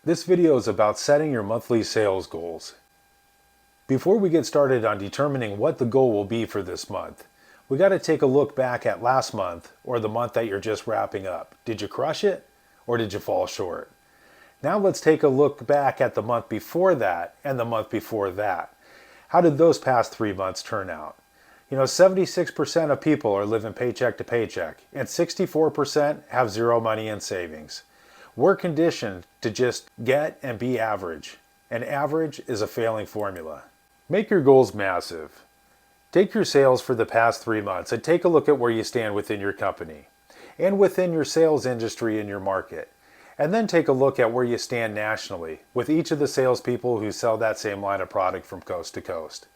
This video is about setting your monthly sales goals. Before we get started on determining what the goal will be for this month, we got to take a look back at last month or the month that you're just wrapping up. Did you crush it or did you fall short? Now let's take a look back at the month before that and the month before that. How did those past 3 months turn out? 76% of people are living paycheck to paycheck and 64% have zero money in savings. We're conditioned to just get and be average, and average is a failing formula. Make your goals massive. Take your sales for the past 3 months and take a look at where you stand within your company and within your sales industry in your market. And then take a look at where you stand nationally with each of the salespeople who sell that same line of product from coast to coast.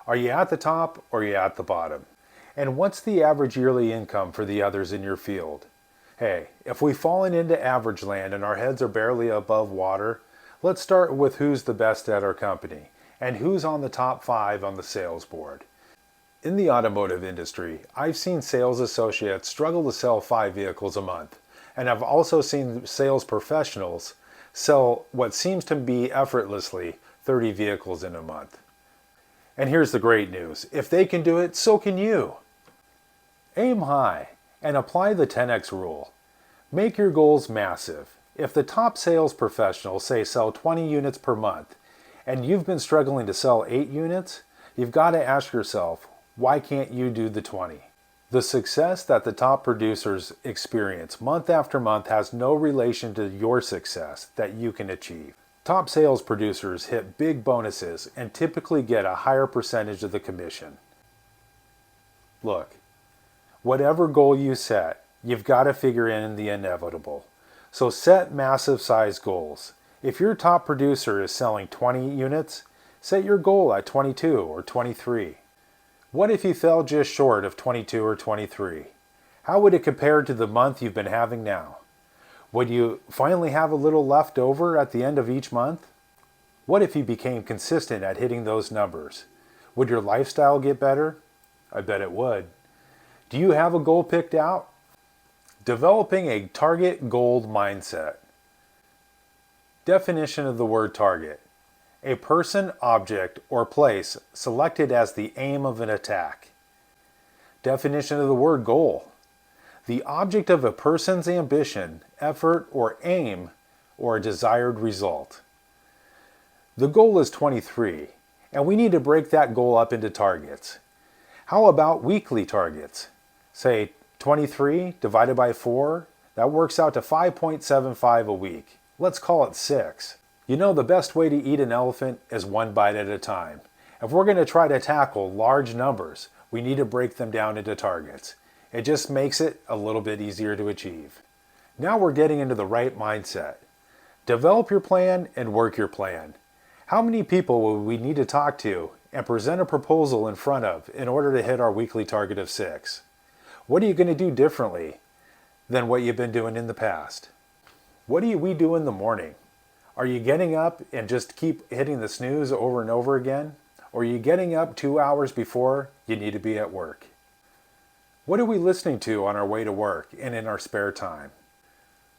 Are you at the top or are you at the bottom? And what's the average yearly income for the others in your field? Hey, if we've fallen into average land and our heads are barely above water, let's start with who's the best at our company and who's on the top 5 on the sales board. In the automotive industry, I've seen sales associates struggle to sell 5 vehicles a month, and I've also seen sales professionals sell what seems to be effortlessly 30 vehicles in a month. And here's the great news. If they can do it, so can you. Aim high and apply the 10x rule. Make your goals massive. If the top sales professionals say sell 20 units per month and you've been struggling to sell 8 units, you've got to ask yourself, why can't you do the 20? The success that the top producers experience month after month has no relation to your success that you can achieve. Top sales producers hit big bonuses and typically get a higher percentage of the commission. Look, whatever goal you set, you've got to figure in the inevitable. So set massive size goals. If your top producer is selling 20 units, set your goal at 22 or 23. What if you fell just short of 22 or 23? How would it compare to the month you've been having now? Would you finally have a little left over at the end of each month? What if you became consistent at hitting those numbers? Would your lifestyle get better? I bet it would. Do you have a goal picked out? Developing a target goal mindset. Definition of the word target. A person, object, or place selected as the aim of an attack. Definition of the word goal. The object of a person's ambition, effort, or aim, or a desired result. The goal is 23, and we need to break that goal up into targets. How about weekly targets? Say 23 divided by 4, that works out to 5.75 a week. Let's call it 6. The best way to eat an elephant is one bite at a time. If we're going to try to tackle large numbers, we need to break them down into targets. It just makes it a little bit easier to achieve. Now we're getting into the right mindset. Develop your plan and work your plan. How many people will we need to talk to and present a proposal in front of in order to hit our weekly target of 6? What are you going to do differently than what you've been doing in the past? What do we do in the morning? Are you getting up and just keep hitting the snooze over and over again? Or are you getting up 2 hours before you need to be at work? What are we listening to on our way to work and in our spare time?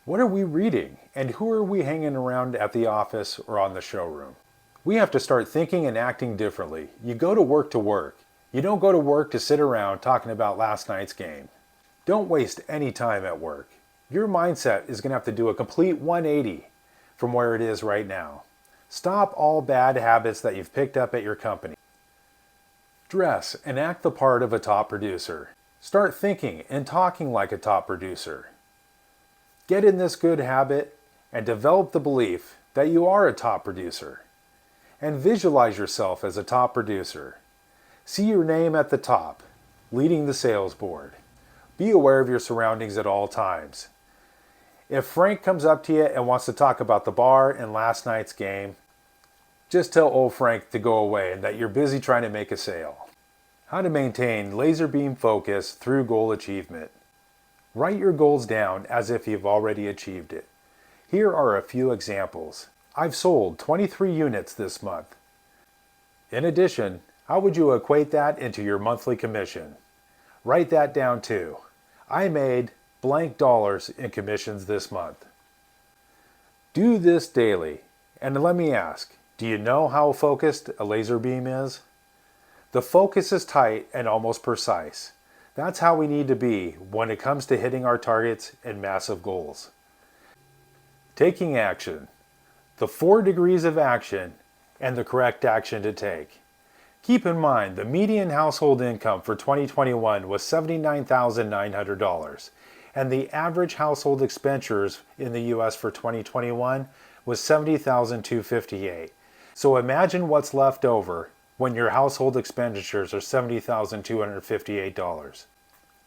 What are we reading and who are we hanging around at the office or on the showroom? We have to start thinking and acting differently. You go to work to work. You don't go to work to sit around talking about last night's game. Don't waste any time at work. Your mindset is going to have to do a complete 180 from where it is right now. Stop all bad habits that you've picked up at your company. Dress and act the part of a top producer. Start thinking and talking like a top producer. Get in this good habit and develop the belief that you are a top producer. And visualize yourself as a top producer. See your name at the top, leading the sales board. Be aware of your surroundings at all times. If Frank comes up to you and wants to talk about the bar and last night's game, just tell old Frank to go away and that you're busy trying to make a sale. How to maintain laser beam focus through goal achievement. Write your goals down as if you've already achieved it. Here are a few examples. I've sold 23 units this month. In addition, how would you equate that into your monthly commission? Write that down too. I made blank dollars in commissions this month. Do this daily. And let me ask, do you know how focused a laser beam is? The focus is tight and almost precise. That's how we need to be when it comes to hitting our targets and massive goals. Taking action. The 4 degrees of action and the correct action to take. Keep in mind, the median household income for 2021 was $79,900, and the average household expenditures in the US for 2021 was $70,258. So imagine what's left over when your household expenditures are $70,258.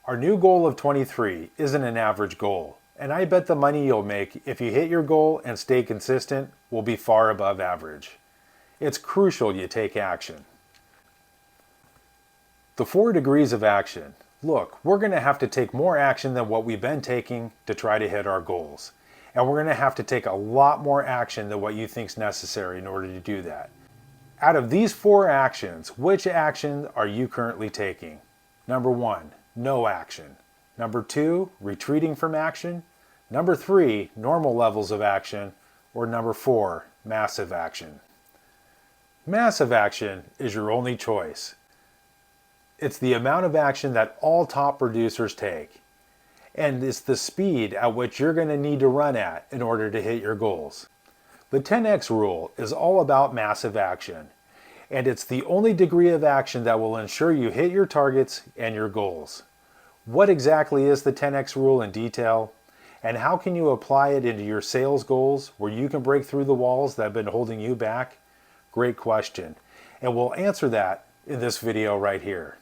Our new goal of 23 isn't an average goal, and I bet the money you'll make if you hit your goal and stay consistent will be far above average. It's crucial you take action. The 4 degrees of action. Look, we're going to have to take more action than what we've been taking to try to hit our goals. And we're going to have to take a lot more action than what you think is necessary in order to do that. Out of these 4 actions, which action are you currently taking? Number 1, no action. Number 2, retreating from action. Number 3, normal levels of action. Or number 4, massive action. Massive action is your only choice. It's the amount of action that all top producers take. And it's the speed at which you're going to need to run at in order to hit your goals. The 10X rule is all about massive action. And it's the only degree of action that will ensure you hit your targets and your goals. What exactly is the 10X rule in detail? And how can you apply it into your sales goals where you can break through the walls that have been holding you back? Great question. And we'll answer that in this video right here.